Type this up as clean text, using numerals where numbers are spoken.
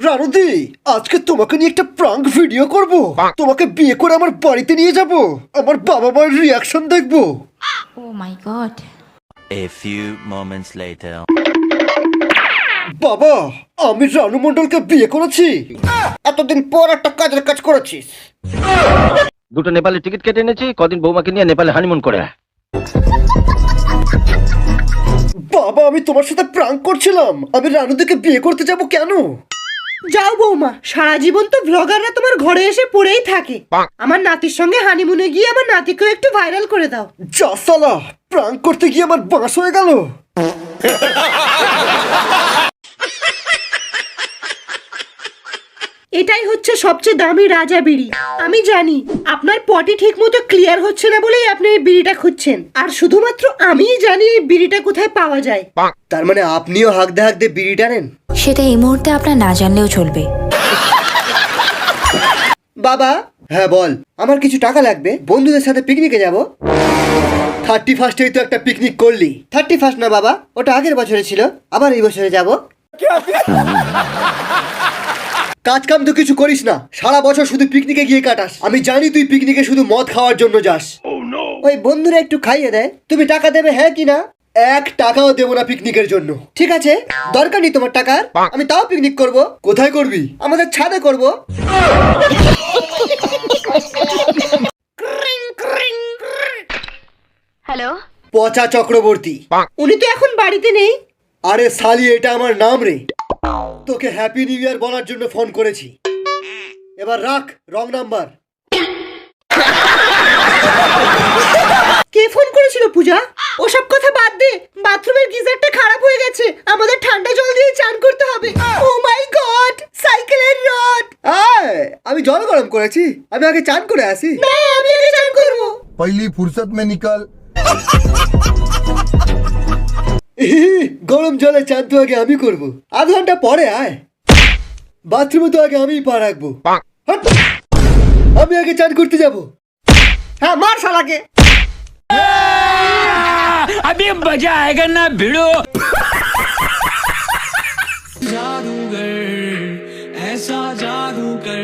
রানুদি, আজকে তোমাকে নিয়ে একটা প্রাঙ্ক ভিডিও করব। তোমাকে বিয়ে করে আমার বাড়িতে নিয়ে যাব, আমার বাবা মায়ের রিয়াকশন দেখবো। Oh my god. A few moments later. বাবা, আমি রানু মণ্ডলকে বিয়ে করেছি। এতদিন পর একটা কাজের কাজ করেছিস। দুটো নেপালের টিকিট কেটে এনেছি, কদিন বৌমাকে নিয়ে নেপালে হানিমুন করে। বাবা, আমি তোমার সাথে প্রাঙ্ক করছিলাম। আমি রানুদিকে বিয়ে করতে যাব কেন? যাও বৌমা, সারা জীবন তো ব্লগাররা তোমার ঘরে এসে পড়েই থাকে। আমার নাতির সঙ্গে হানিমুনে গিয়ে আমার নাতিকেও একটু ভাইরাল করে দাও। যা সালা, প্রাঙ্ক করতে গিয়ে আমার বাঁশ হয়ে গেল। এটাই হচ্ছে সবচেয়ে দামি রাজা বিড়ি। আমি জানি আপনার পটি ঠিক মতো ক্লিয়ার হচ্ছে না বলেই আপনি এই বিড়িটা খুঁজছেন, আর শুধুমাত্র আমিই জানি এই বিড়িটা কোথায় পাওয়া যায়। তার মানে আপনিও হাঁকতে হাঁকতে বিড়ি টানেন? সেটা এই মুহূর্তে আপনার না জানলেও চলবে। বাবা, হ্যাঁ বল। আমার কিছু টাকা লাগবে, বন্ধুদের সাথে পিকনিকে যাব। 31st তো একটা পিকনিক করলি। 31 না বাবা, ওটা আগের বছরে ছিল, আবার এই বছরে যাব। কাজ কাম তো কিছু করিস না, সারা বছর শুধু পিকনিকে গিয়ে কাটাস। আমি জানি তুই পিকনিকে শুধু মদ খাওয়ার জন্য যাস। ওই বন্ধুরা একটু খাইয়ে দেয়, তুমি টাকা দেবে হ্যাঁ কি না? 1 টাকাও দেবো না পিকনিকের জন্য। ঠিক আছে, দরকার নেই তোমার টাকার, আমি তাও পিকনিক করব। কোথায় করবি? আমাদের ছাদে করব। হ্যালো, পচা চক্রবর্তী। উনি তো এখন বাড়িতে নেই। আরে সালি, এটা আমার নাম রে। তোকে হ্যাপি নিউ ইয়ার বলার জন্য ফোন করেছি। এবার রাখ, রং নাম্বার। কে ফোন করেছিল পূজা? ওসব কথা বাদ দে, বাথরুমের গিজারটা খারাপ হয়ে গেছে, আমাদের ঠান্ডা জল দিয়ে চান করতে হবে। ও মাই গড, সাইকেলের রড। আমি জল গরম করেছি, আমি আগে চান করে আসি। না, আমি আগে চান করব। पहली फुर्सत में निकल। গরম জলে চান তো আগে আমি করব, আধ ঘন্টা পরে আয়। বাথরুমে তো আগে আমিই পা রাখবো। হাট! আমি আগে চান করতে যাব। হ্যাঁ, মার শালাকে। अभी मजा आएगा ना भिड़ो। जादूगर ऐसा जादू कर